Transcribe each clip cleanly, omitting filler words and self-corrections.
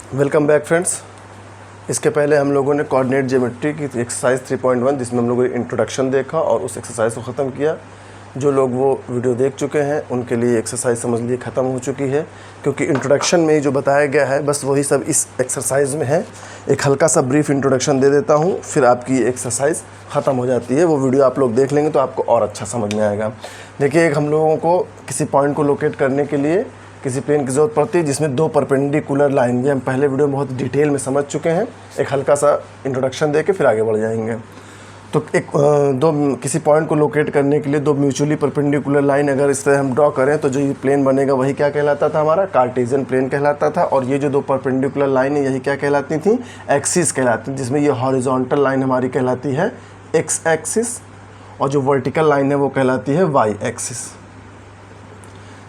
Welcome back friends. इसके पहले हम लोगों ने कोऑर्डिनेट ज्योमेट्री की एक्सरसाइज 3.1 जिसमें हम लोगों ने इंट्रोडक्शन देखा और उस एक्सरसाइज को ख़त्म किया। जो लोग वो वीडियो देख चुके हैं उनके लिए एक्सरसाइज समझ लिए ख़त्म हो चुकी है, क्योंकि इंट्रोडक्शन में जो बताया गया है बस वही सब इस एक्सरसाइज में है। एक हल्का सा ब्रीफ इंट्रोडक्शन दे देता हूँ, फिर आपकी एक्सरसाइज ख़त्म हो जाती है। वो वीडियो आप लोग देख लेंगे तो आपको और अच्छा समझ में आएगा। देखिए, एक हम लोगों को किसी पॉइंट को लोकेट करने के लिए किसी प्लेन की ज़रूरत पड़ती है जिसमें दो परपेंडिकुलर लाइन, ये हम पहले वीडियो में बहुत डिटेल में समझ चुके हैं। एक हल्का सा इंट्रोडक्शन दे के फिर आगे बढ़ जाएंगे। तो किसी पॉइंट को लोकेट करने के लिए दो म्यूचुअली परपेंडिकुलर लाइन अगर इस तरह हम ड्रॉ करें तो जो ये प्लेन बनेगा वही क्या कहलाता था, हमारा कार्टेशियन प्लेन कहलाता था। और ये जो दो परपेंडिकुलर लाइन है यही क्या कहलाती थी, एक्सिस कहलाती थी, जिसमें ये हॉरिजॉन्टल लाइन हमारी कहलाती है एक्स एक्सिस और जो वर्टिकल लाइन है वो कहलाती है वाई एक्सिस।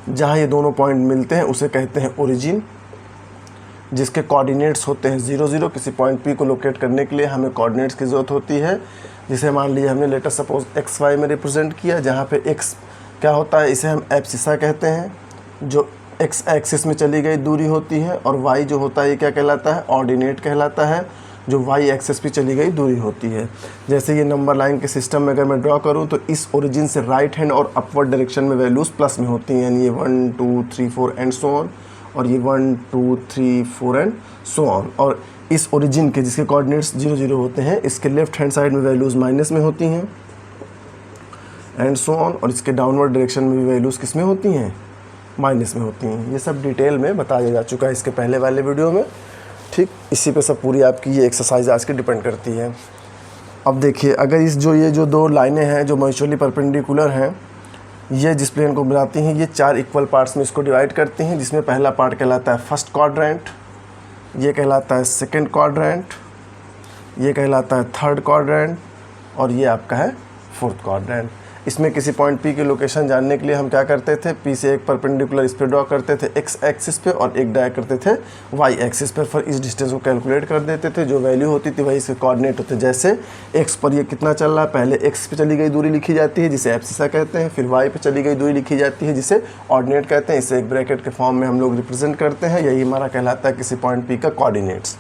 जहाँ ये दोनों पॉइंट मिलते हैं उसे कहते हैं ओरिजिन, जिसके कोऑर्डिनेट्स होते हैं 0 0। किसी पॉइंट P को लोकेट करने के लिए हमें कोऑर्डिनेट्स की ज़रूरत होती है, जिसे मान लीजिए हमने लेटर सपोज एक्स वाई में रिप्रेजेंट किया, जहाँ पे x क्या होता है, इसे हम एब्सिसा कहते हैं, जो x एक्सिस में चली गई दूरी होती है, और y जो होता है ये क्या कहलाता है, ऑर्डिनेट कहलाता है, जो y एक्सिस पे चली गई दूरी होती है। जैसे ये नंबर लाइन के सिस्टम में अगर मैं ड्रॉ करूँ तो इस ओरिजिन से राइट हैंड और अपवर्ड डायरेक्शन में वैल्यूज़ प्लस में होती हैं, यानी ये 1 2 3 4 एंड सो ऑन, और ये 1 2 3 4 एंड सो ऑन। और इस ओरिजिन के जिसके कोऑर्डिनेट्स 0 0 होते हैं, इसके लेफ्ट हैंड साइड में वैल्यूज़ माइनस में होती हैं एंड सो ऑन, और इसके डाउनवर्ड डायरेक्शन में भी वैल्यूज़ किस में होती हैं, माइनस में होती हैं। ये सब डिटेल में बताया जा चुका है इसके पहले वाले वीडियो में। ठीक, इसी पे सब पूरी आपकी ये एक्सरसाइज आज की डिपेंड करती है। अब देखिए, अगर ये जो दो लाइनें हैं जो म्यूचुअली परपेंडिकुलर हैं, ये जिस प्लेन को बनाती हैं, ये 4 इक्वल पार्ट्स में इसको डिवाइड करती हैं, जिसमें पहला पार्ट कहलाता है फर्स्ट क्वाड्रेंट, ये कहलाता है सेकंड क्वाड्रेंट, ये कहलाता है थर्ड क्वाड्रेंट, और ये आपका है फोर्थ क्वाड्रेंट। इसमें किसी पॉइंट P की लोकेशन जानने के लिए हम क्या करते थे, P से एक परपेंडिकुलर इस पर ड्रॉ करते थे x एक्सिस पे और एक ड्रा करते थे y एक्सिस पर, फिर इस डिस्टेंस को कैलकुलेट कर देते थे। जो वैल्यू होती थी वही इसके कोऑर्डिनेट होते। जैसे x पर ये कितना चल रहा है, पहले x पे चली गई दूरी लिखी जाती है जिसे एब्सिसा कहते हैं, फिर y पे चली गई दूरी लिखी जाती है जिसे ऑर्डिनेट कहते हैं। इसे एक ब्रैकेट के फॉर्म में हम लोग रिप्रेजेंट करते हैं, यही हमारा कहलाता है किसी पॉइंट P का कोऑर्डिनेट्स।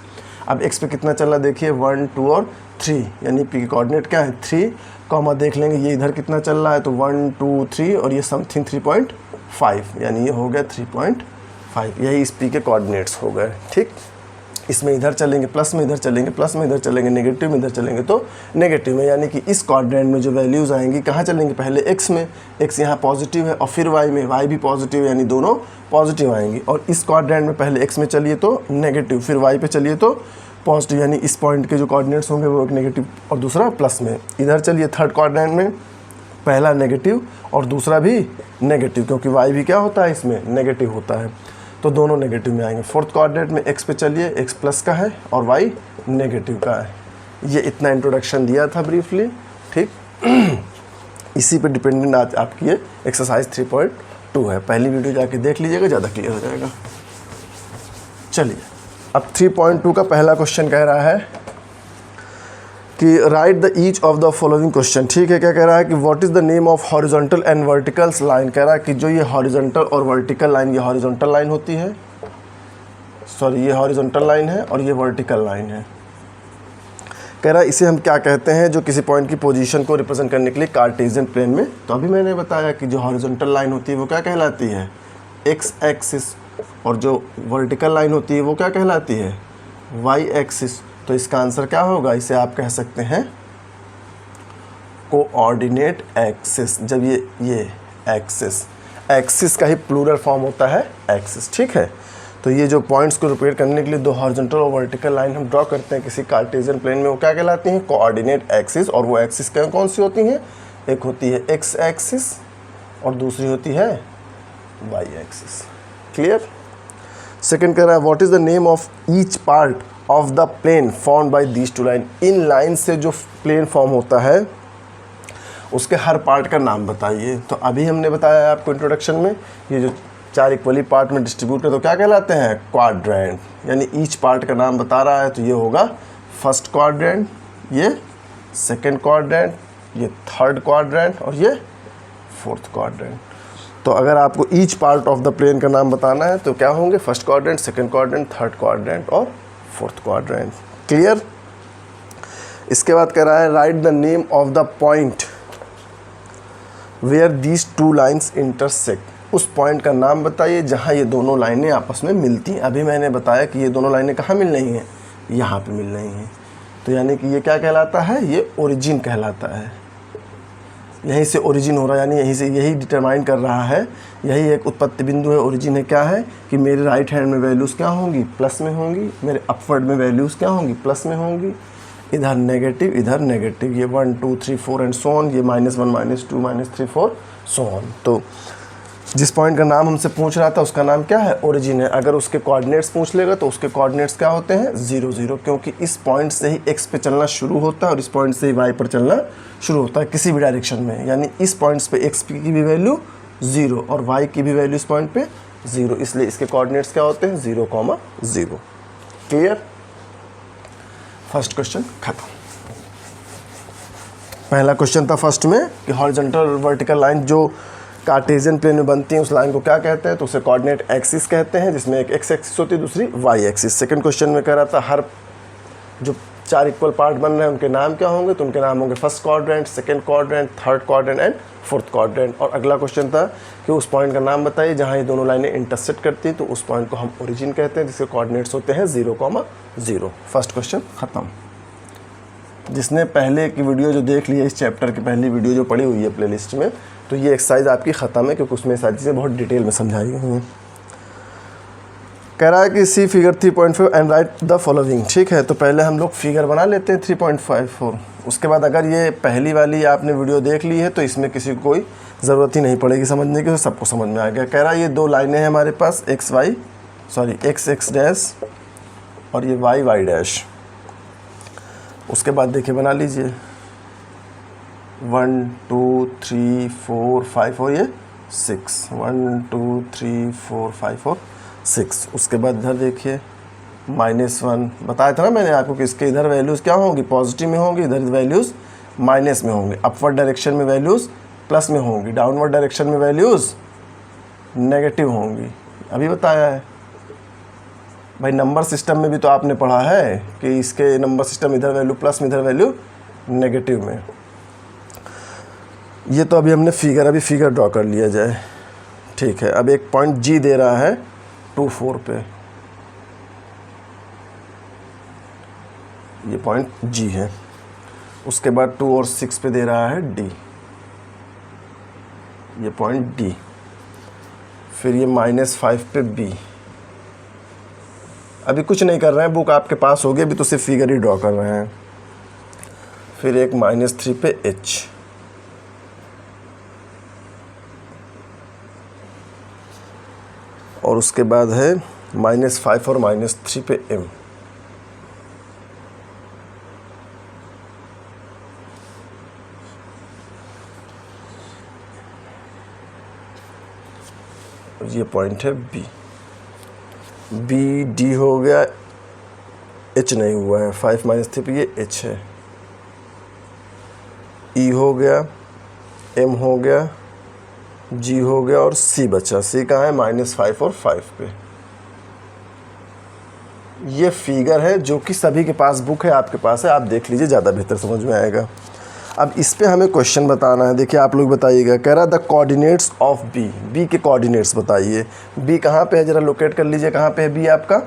अब x पे कितना चल रहा देखिए, 1 2 और 3, यानी P की कोऑर्डिनेट क्या है 3, कॉमा देख लेंगे ये इधर कितना चल रहा है तो 1 2 3 और ये समथिंग 3.5, यानी ये हो गया 3.5। यही इस P के कोऑर्डिनेट्स हो गए। ठीक, इसमें इधर चलेंगे प्लस में, इधर चलेंगे प्लस में, इधर चलेंगे नेगेटिव में, इधर चलेंगे तो नेगेटिव में, यानी कि इस कोऑर्डिनेट में जो वैल्यूज़ आएंगी कहाँ चलेंगे, पहले x में, x यहाँ पॉजिटिव है, और फिर y में, y भी पॉजिटिव, यानी दोनों पॉजिटिव आएंगी। और इस कोऑर्डिनेट में पहले x में चलिए तो नेगेटिव, फिर y पे चलिए तो पॉजिटिव, यानी इस पॉइंट के जो कोऑर्डिनेट्स होंगे वो एक नेगेटिव और दूसरा प्लस में। इधर चलिए थर्ड क्वाड्रेंट में, पहला नेगेटिव और दूसरा भी नेगेटिव, क्योंकि y भी क्या होता है इसमें नेगेटिव होता है, तो दोनों नेगेटिव में आएंगे। फोर्थ क्वाड्रेंट में x पे चलिए, x प्लस का है और y नेगेटिव का है। ये इतना इंट्रोडक्शन दिया था ब्रीफली। ठीक, इसी पे डिपेंडेंट आज आपकी ये एक्सरसाइज 3.2 है। पहली वीडियो जाके देख लीजिएगा, ज़्यादा क्लियर हो जाएगा। चलिए, अब 3.2 का पहला क्वेश्चन कह रहा है कि right the each of the following question. ठीक है, क्या कह रहा है कि what is the name of horizontal and vertical line. कह रहा है कि जो ये हॉरिजॉन्टल और वर्टिकल लाइन, ये हॉरिजॉन्टल लाइन होती है, सॉरी ये हॉरिजॉन्टल लाइन है और ये वर्टिकल लाइन है। कह रहा है इसे हम क्या कहते हैं, जो किसी पॉइंट की पोजीशन को रिप्रेजेंट करने के लिए कार्टेशियन प्लेन में। तो अभी मैंने बताया कि जो हॉरिजॉन्टल लाइन होती है वो क्या कहलाती है, एक्स एक्सिस, और जो वर्टिकल लाइन होती है वो क्या कहलाती है, वाई एक्सिस। तो इसका आंसर क्या होगा, इसे आप कह सकते हैं कोऑर्डिनेट एक्सिस। जब ये एक्सिस का ही प्लूरल फॉर्म होता है एक्सिस। ठीक है, तो ये जो पॉइंट्स को रिप्रेजेंट करने के लिए दो हॉरिजॉन्टल और वर्टिकल लाइन हम ड्रॉ करते हैं किसी कार्टेशियन प्लेन में, वो क्या कहलाती हैं, कोऑर्डिनेट एक्सिस। और वो एक्सिस कौन सी होती हैं, एक होती है एक्स एक्सिस और दूसरी होती है वाई एक्सिस। क्लियर। सेकंड कह रहा है what is the name of each part of the plane formed by these two line. इन लाइन से जो प्लेन फॉर्म होता है उसके हर पार्ट का नाम बताइए। तो अभी हमने बताया आपको इंट्रोडक्शन में, ये जो 4 इक्वली पार्ट में डिस्ट्रीब्यूट कर तो क्या कहलाते हैं, क्वाड्रेंट, यानी ईच पार्ट का नाम बता रहा है। तो ये होगा फर्स्ट क्वाड्रेंट, ये सेकंड क्वाड्रेंट, ये थर्ड क्वाड्रेंट और ये फोर्थ क्वाड्रेंट। तो अगर आपको each part of the plane का नाम बताना है तो क्या होंगे, first quadrant, second quadrant, third quadrant और फोर्थ क्वाड्रेंट। क्लियर। इसके बाद कह रहा है write the name of the point where these two lines intersect. उस पॉइंट का नाम बताइए जहाँ ये दोनों लाइनें आपस में मिलती हैं। अभी मैंने बताया कि ये दोनों लाइनें कहाँ मिल रही हैं, यहाँ पे मिल रही हैं। तो यानी कि ये क्या कहलाता है, ये ओरिजिन कहलाता है। यहीं से ओरिजिन हो रहा है, यानी यहीं से यही डिटरमाइन कर रहा है, यही एक उत्पत्ति बिंदु है। ओरिजिन है क्या है कि मेरे राइट हैंड में वैल्यूज़ क्या होंगी, प्लस में होंगी, मेरे अपवर्ड में वैल्यूज़ क्या होंगी, प्लस में होंगी, इधर नेगेटिव इधर नेगेटिव, ये 1 2 3 4 एंड सो ऑन, ये -1 -2 -3 4 सो ऑन। तो जिस पॉइंट का नाम हमसे पूछ रहा था उसका नाम क्या है, ओरिजिन है। अगर उसके कोऑर्डिनेट्स पूछ लेगा तो उसके कोऑर्डिनेट्स क्या होते हैं, 0 0, क्योंकि इस पॉइंट से ही x पे चलना शुरू होता है और इस पॉइंट से ही y पर चलना शुरू होता है किसी भी डायरेक्शन में। यानी इस पॉइंट्स पे x की भी वैल्यू 0 और y की भी वैल्यू इस पॉइंट पे 0, इसलिए इसके कोऑर्डिनेट्स क्या होते हैं, 0 0। क्लियर। फर्स्ट क्वेश्चन खत्म। पहला क्वेश्चन था फर्स्ट में कि हॉरिजॉन्टल वर्टिकल लाइन जो कार्टेशियन प्लेन में बनती है उस लाइन को क्या कहते हैं, तो उसे कोऑर्डिनेट एक्सिस कहते हैं, जिसमें एक x एक्सिस होती है, दूसरी y एक्सिस। सेकंड क्वेश्चन में कह रहा था हर जो 4 इक्वल पार्ट बन रहे हैं उनके नाम क्या होंगे, तो उनके नाम होंगे first quadrant, second quadrant, third quadrant and fourth quadrant. और अगला क्वेश्चन था कि उस पॉइंट का नाम बताइए जहाँ ये दोनों लाइनें इंटरसेक्ट करती हैं, तो उस पॉइंट को हम ओरिजिन कहते हैं, जिसके कोऑर्डिनेट्स होते हैं 0 0। फर्स्ट क्वेश्चन ख़त्म। जिसने पहले की वीडियो जो देख ली है, इस चैप्टर की पहली वीडियो जो पड़ी हुई है प्लेलिस्ट में, तो ये एक्सरसाइज आपकी ख़त्म है, क्योंकि उसमें सारी चीज़ें बहुत डिटेल में समझाई गई हैं। कह रहा है कि see figure 3.5 and write the following. ठीक है, तो पहले हम लोग फिगर बना लेते हैं 3.54। उसके बाद अगर ये पहली वाली आपने वीडियो देख ली है तो इसमें किसी को कोई ज़रूरत ही नहीं पड़ेगी समझने की, तो सबको समझ में आ गया। कह रहा है ये दो लाइनें हैं हमारे पास, x x डैश और ये y डैश। उसके बाद देखिए बना लीजिए 1 2 3 4 5 और ये 6, 1 2 3 4 5 और 6। उसके बाद इधर देखिए -1 बताया था ना मैंने आपको कि इसके इधर वैल्यूज़ क्या होंगी, पॉजिटिव में होंगी, इधर वैल्यूज़ माइनस में होंगे। अपवर्ड डायरेक्शन में वैल्यूज़ प्लस में होंगी, डाउनवर्ड डायरेक्शन में वैल्यूज़ नेगेटिव होंगी। अभी बताया है भाई। नंबर सिस्टम में भी तो आपने पढ़ा है कि इसके नंबर सिस्टम इधर वैल्यू प्लस में, इधर वैल्यू नेगेटिव में। ये तो अभी हमने अभी फिगर ड्रॉ कर लिया जाए। ठीक है, अब एक पॉइंट G दे रहा है 2 4 पे, ये पॉइंट G है। उसके बाद 2 और 6 पे दे रहा है D, ये पॉइंट D। फिर ये -5 पे B। अभी कुछ नहीं कर रहे हैं, बुक आपके पास होगी, अभी तो सिर्फ फिगर ही ड्रॉ कर रहे हैं। फिर एक -3 पे H, और उसके बाद है -5 और -3 पे M। ये पॉइंट है B D हो गया, H नहीं हुआ है, 5 -3 पे ये H है। E हो गया, M हो गया, G हो गया और C बचा। C कहाँ है, -5 और 5 पे। ये फिगर है जो कि सभी के पास बुक है, आपके पास है, आप देख लीजिए, ज़्यादा बेहतर समझ में आएगा। अब इस पे हमें क्वेश्चन बताना है। देखिए आप लोग बताइएगा, कह रहा द कोऑर्डिनेट्स ऑफ बी के कोऑर्डिनेट्स बताइए। बी कहाँ पे है, ज़रा लोकेट कर लीजिए, कहाँ पे है बी आपका।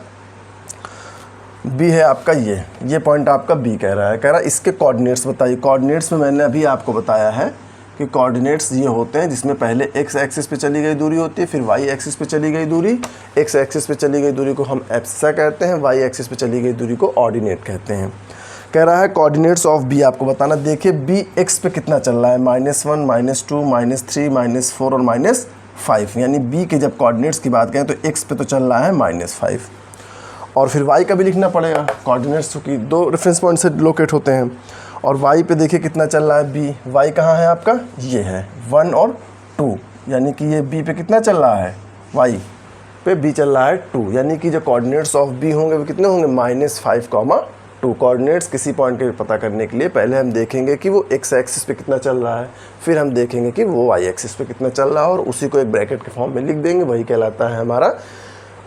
बी है आपका ये पॉइंट आपका बी कह रहा है। कह रहा है इसके कोऑर्डिनेट्स बताइए। कोऑर्डिनेट्स में मैंने अभी आपको बताया है कि कोऑर्डिनेट्स ये होते हैं जिसमें पहले एक्स एक्सिस पे चली गई दूरी होती है, फिर वाई एक्सिस पे चली गई दूरी। एक्स एक्सिस पे चली गई दूरी को हम एब्सिसा कहते हैं, वाई एक्सिस पे चली गई दूरी को ऑर्डिनेट कहते हैं। कह रहा है कोऑर्डिनेट्स ऑफ बी आपको बताना। देखिए बी एक्स पे कितना चल रहा है, -1 -2 -3 -4 और -5। यानी बी के जब कोऑर्डिनेट्स की बात करें तो एक्स पे तो चल रहा है -5। और फिर वाई का भी लिखना पड़ेगा, कोऑर्डिनेट्स की 2 रेफरेंस पॉइंट से लोकेट होते हैं। और वाई पे देखिए कितना चल रहा है बी। वाई कहाँ है आपका, ये है 1 और 2। यानी कि ये बी पे कितना चल रहा है, वाई पे बी चल रहा है 2। यानी कि जो कोऑर्डिनेट्स ऑफ बी होंगे वो कितने होंगे, -5, टू कोऑर्डिनेट्स किसी पॉइंट के पता करने के लिए पहले हम देखेंगे कि वो एक्स एक्सिस पे कितना चल रहा है, फिर हम देखेंगे कि वो वाई एक्सिस पे कितना चल रहा है, और उसी को एक ब्रैकेट के फॉर्म में लिख देंगे। वही कहलाता है हमारा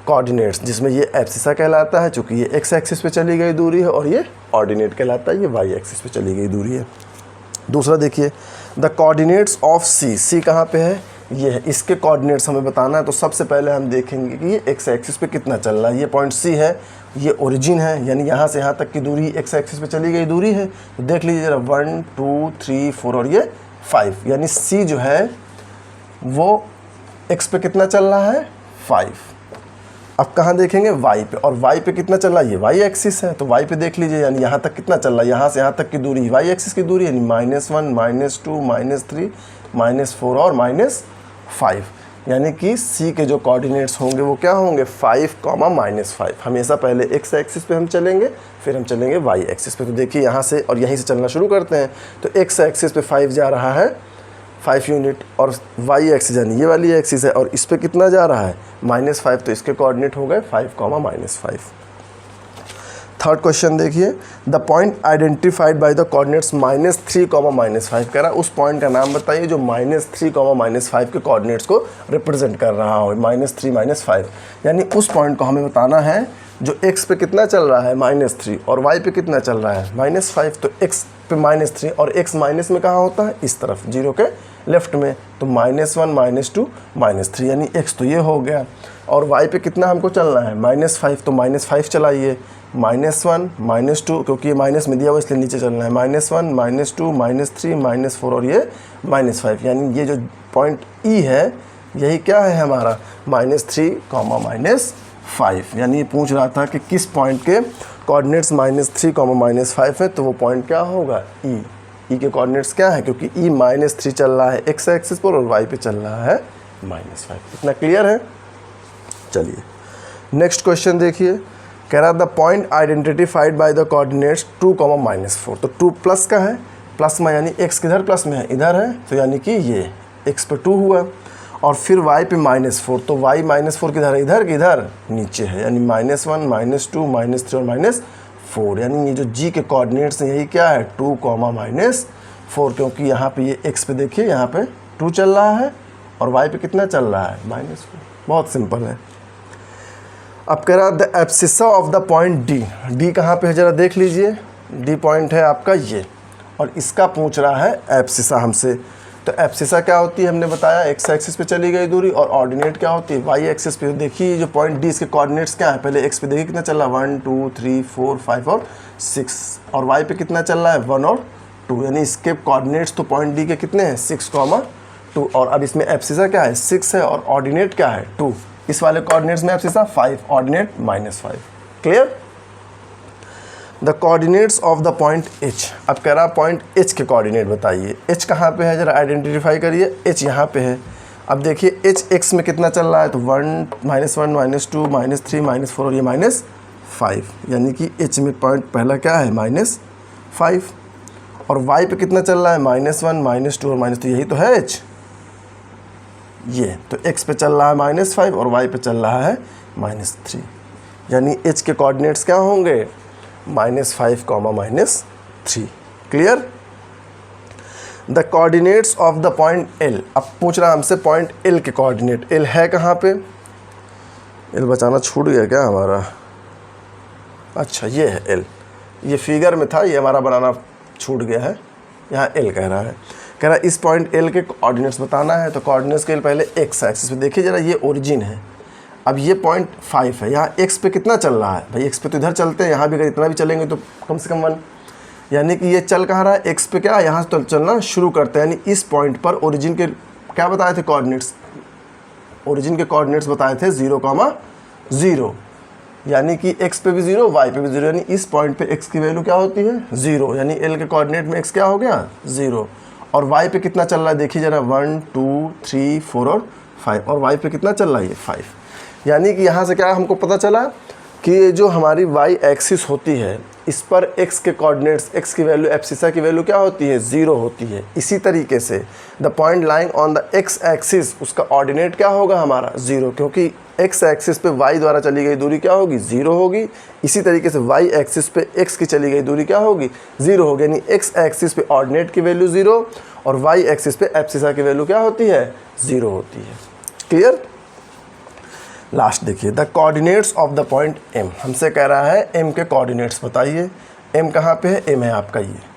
कोऑर्डिनेट्स, जिसमें ये एब्सिसा कहलाता है चूँकि ये एक्स एक्सिस पे चली गई दूरी है, और ये ऑर्डिनेट कहलाता है, ये वाई एक्सिस पे चली गई दूरी है। दूसरा देखिए, द कोऑर्डिनेट्स ऑफ सी, सी कहाँ पे है, ये है, इसके कोऑर्डिनेट्स हमें बताना है। तो सबसे पहले हम देखेंगे कि ये एक्स एक्सिस पे कितना चल रहा है। ये पॉइंट सी है, ये ओरिजिन है, यानी यहाँ से यहाँ तक की दूरी एक्स एक्सिस पे चली गई दूरी है। तो देख लीजिए जरा 1 2 3 4 और ये 5, यानी सी जो है वो एक्स पे कितना चल रहा है 5। अब कहाँ देखेंगे, वाई पे, और वाई पे कितना चल रहा है, ये वाई एक्सिस है, तो वाई पे देख लीजिए, यानी यहाँ तक कितना चल रहा है, यहाँ से यहाँ तक की दूरी वाई एक्सिस की दूरी, यानी -1 -2 -3 -4 और -5, यानी कि सी के जो कोऑर्डिनेट्स होंगे वो क्या होंगे 5, -5। हमेशा पहले एक्स एक्सिस पे हम चलेंगे, फिर हम चलेंगे वाई एक्सिस पे। तो देखिए यहाँ से और यहीं से चलना शुरू करते हैं। तो एक्स एक्सिस पे 5 जा रहा है 5 यूनिट, और वाई एक्सिस यानी ये वाली एक्सिस है, और इस पे कितना जा रहा है -5, तो इसके कोऑर्डिनेट हो गए 5, -5। थर्ड क्वेश्चन देखिए, the point identified by the coordinates -3, -5 कह रहा है। उस पॉइंट का नाम बताइए जो -3, -5 के कोऑर्डिनेट्स को रिप्रेजेंट कर रहा हो, -3 -5, यानी उस पॉइंट को हमें बताना है जो x पे कितना चल रहा है -3 और y पे कितना चल रहा है -5। तो x पे -3 और x माइनस में कहाँ होता है, इस तरफ 0 के लेफ्ट में, तो -1 -2 -3, यानी x तो ये हो गया। और y पे कितना हमको चलना है -5, तो -5 चलाइए, -1 -2, क्योंकि ये माइनस में दिया हुआ इसलिए नीचे चलना है, -1 -2 -3 -4 और ये -5, यानी ये जो पॉइंट E है यही क्या है हमारा -3, -5, यानी ये पूछ रहा था कि किस पॉइंट के कोऑर्डिनेट्स -3, -5 है, तो वो पॉइंट क्या होगा E। E के कोऑर्डिनेट्स क्या है, क्योंकि E -3 चल रहा है x एक्सिस पर और y पे चल रहा है -5। इतना क्लियर है। चलिए नेक्स्ट क्वेश्चन देखिए, कह रहा the point identified by the coordinates 2, -4। तो 2 प्लस का है, प्लस में यानी x किधर प्लस में है, इधर है, तो यानी कि ये x पे 2 हुआ, और फिर y पे -4, तो y -4 किधर है, इधर कि इधर नीचे है, यानी -1 -2 -3 और -4, यानी ये जो g के कोऑर्डिनेट्स हैं यही क्या है 2, -4, क्योंकि यहाँ पे ये x पे देखिए यहाँ पे 2 चल रहा है और y पे कितना चल रहा है -4। बहुत सिंपल है। अब कह रहा the abscissa of the point D, D कहाँ पे है जरा देख लीजिए, D पॉइंट है आपका ये, और इसका पूछ रहा है एब्सिसा हमसे। तो एब्सिसा क्या होती है हमने बताया, एक्स एक्सिस पे चली गई दूरी, और ऑर्डिनेट क्या होती है वाई एक्सिस पे। देखिए जो पॉइंट डी इसके कोऑर्डिनेट्स क्या है, पहले एक्स पे देखिए कितना चल रहा है 1 2 3 4 5 और 6, और वाई पे कितना चल रहा है 1 और 2, यानी इसके कोऑर्डिनेट्स तो पॉइंट डी के कितने हैं 6, 2, और अब इसमें एब्सिसा क्या है 6 है, और ऑर्डिनेट क्या है 2। इस वाले कोऑर्डिनेट्स में abscissa 5, ordinate -5। Clear. The coordinates of the point H, अब कह रहा पॉइंट H के कोऑर्डिनेट बताइए। H कहाँ पे है जरा आइडेंटिफाई करिए, H यहाँ पे है। अब देखिए H x में कितना चल रहा है, तो 1 -2 -3 -4 और ये -5, यानी कि H में पॉइंट पहला क्या है -5, और y पे कितना चल रहा है -1 -2 और -3, यही तो है H ये, तो x पे चल रहा है -5 और y पे चल रहा है -3, यानी H के कोऑर्डिनेट्स क्या होंगे -5, -3। Clear. The coordinates of the point L, अब पूछ रहा हमसे पॉइंट L के कोऑर्डिनेट। L है कहाँ पे, L बचाना छूट गया क्या हमारा, अच्छा ये है L, ये फिगर में था, ये हमारा बनाना छूट गया है, यहाँ L कह रहा है। कह रहा है इस पॉइंट L के कोऑर्डिनेट्स बताना है। तो कोऑर्डिनेट्स के पहले x एक्सिस पे देखिए जरा, ये ओरिजिन है, अब ये पॉइंट 5 है, यहाँ x पे कितना चल रहा है भाई, x पे तो इधर चलते हैं, यहाँ भी अगर इतना भी चलेंगे तो कम से कम 1, यानी कि ये चल कहाँ रहा है x पे, क्या यहाँ से चलना शुरू करते हैं, यानी इस पॉइंट पर ओरिजिन के क्या बताए थे कोऑर्डिनेट्स, ओरिजिन के कोऑर्डिनेट्स बताए थे 0, 0, यानी कि x पे भी 0 y पे भी 0, यानी इस पॉइंट पे x की वैल्यू क्या होती है 0, यानी L के कोऑर्डिनेट में x क्या हो गया 0, और y पे कितना चल रहा है देखिए जरा 1 2 3 4 और 5, और y पे कितना चल रहा है ये 5, यानी कि यहाँ से क्या हमको पता चला कि ये जो हमारी y एक्सिस होती है इस पर x के कोऑर्डिनेट्स, x की वैल्यू एब्सिसा की वैल्यू क्या होती है 0 होती है। इसी तरीके से the point lying on the x axis, उसका ऑर्डिनेट क्या होगा हमारा 0, क्योंकि एक्स एक्सिस पे y द्वारा चली गई दूरी क्या होगी 0 होगी। इसी तरीके से y एक्सिस पे x की चली गई दूरी क्या होगी 0 होगी, यानी x एक्सिस पे ऑर्डिनेट की वैल्यू 0 और y एक्सिस पे एब्सिसा की वैल्यू क्या होती है 0 होती है। क्लियर। लास्ट देखिए, the coordinates of the point m, हमसे कह रहा है m के कोऑर्डिनेट्स बताइए। m कहाँ पे है, m है आपका ये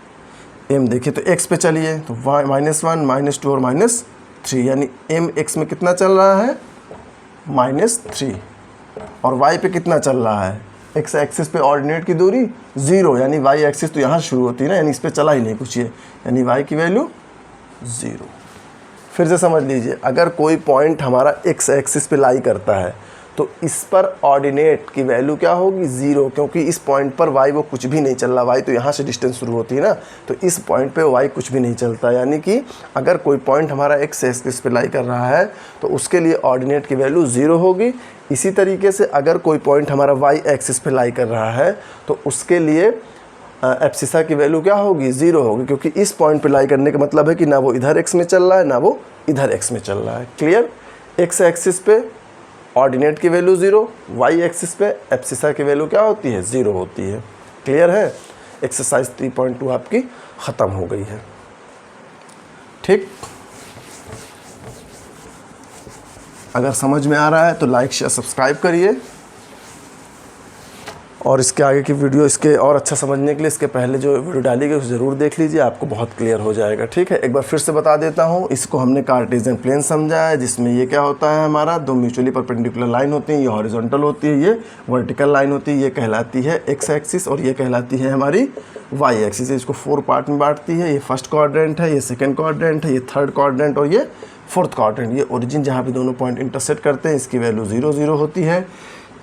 m। देखिए तो x पे चलिए तो -1 -2 और -3, यानी m x में कितना चल रहा है -3, और y पे कितना चल रहा है, x एक्सिस पे ऑर्डिनेट की दूरी 0, यानी y एक्सिस तो यहाँ शुरू होती है ना, यानी इस पे चला ही नहीं कुछ, ये यानी y की वैल्यू 0। फिर से समझ लीजिए, अगर कोई पॉइंट हमारा x एक्सिस पे लाई करता है तो इस पर ऑर्डिनेट की वैल्यू क्या होगी 0, क्योंकि इस पॉइंट पर y वो कुछ भी नहीं चल रहा, y तो यहाँ से डिस्टेंस शुरू होती है ना, तो इस पॉइंट पे y कुछ भी नहीं चलता। यानी कि अगर कोई पॉइंट हमारा x एक्सिस पे लाई कर रहा है तो उसके लिए ऑर्डिनेट की वैल्यू 0 होगी। इसी तरीके से अगर कोई पॉइंट हमारा y एक्सिस पे लाई कर रहा है तो उसके लिए एब्सिसा की वैल्यू क्या होगी 0 होगी, क्योंकि इस पॉइंट पे लाई करने का मतलब है कि ना वो इधर x में चल रहा है ना वो इधर x में चल रहा है। क्लियर। x एक्सिस पे ऑर्डिनेट की वैल्यू 0, y एक्सिस पे एब्सिसा की वैल्यू क्या होती है 0 होती है। क्लियर है। एक्सरसाइज 3.2 आपकी ख़त्म हो गई है। ठीक, अगर समझ में आ रहा है तो लाइक शेयर सब्सक्राइब करिए, और इसके आगे की वीडियो इसके और अच्छा समझने के लिए इसके पहले जो वीडियो डाली गई उसे ज़रूर देख लीजिए, आपको बहुत क्लियर हो जाएगा। ठीक है, एक बार फिर से बता देता हूँ, इसको हमने कार्टेशियन प्लेन समझा है, जिसमें ये क्या होता है हमारा दो म्यूचुअली परपेंडिकुलर लाइन होती है, ये हॉरिजॉन्टल होती है, ये वर्टिकल लाइन होती है, ये कहलाती है एक्स एक्सिस और ये कहलाती है हमारी वाई एक्सिस। इसको 4 पार्ट में बांटती है, ये फर्स्ट क्वाड्रेंट है, ये सेकेंड क्वाड्रेंट है, ये थर्ड क्वाड्रेंट और ये फोर्थ क्वाड्रेंट। ये ओरिजिन जहाँ पे दोनों पॉइंट इंटरसेक्ट करते हैं इसकी वैल्यू 0 0 होती है।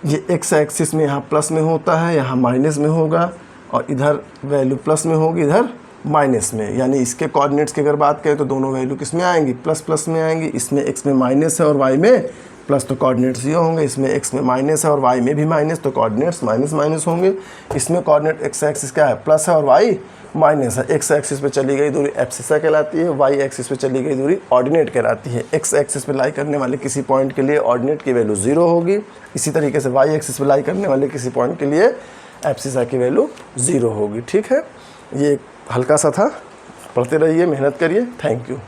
ये एक्स एक्सिस में यहाँ प्लस में होता है, यहाँ माइनस में होगा, और इधर वैल्यू प्लस में होगी, इधर माइनस में। यानी इसके कोऑर्डिनेट्स की अगर बात करें तो दोनों वैल्यू किस में आएंगी, प्लस प्लस में आएंगी। इसमें एक्स में माइनस है और वाई में प्लस, तो कोऑर्डिनेट्स ये होंगे। इसमें एक्स में माइनस है और वाई में भी माइनस, तो कोऑर्डिनेट्स माइनस माइनस होंगे। इसमें कोऑर्डिनेट एक्स एक्सिस क्या है, प्लस है और वाई माइनस है। एक्स एक्सिस पे चली गई दूरी एब्सिसा कहलाती है, वाई एक्सिस पे चली गई दूरी ऑर्डिनेट कहलाती है। एक्स एक्सिस पे लाई करने वाले किसी पॉइंट के लिए ऑर्डिनेट की वैल्यू 0 होगी। इसी तरीके से वाई एक्सिस पे लाई करने वाले किसी पॉइंट के लिए एब्सिसा की वैल्यू 0 होगी। ठीक है, ये हल्का सा था, पढ़ते रहिए, मेहनत करिए। Thank you.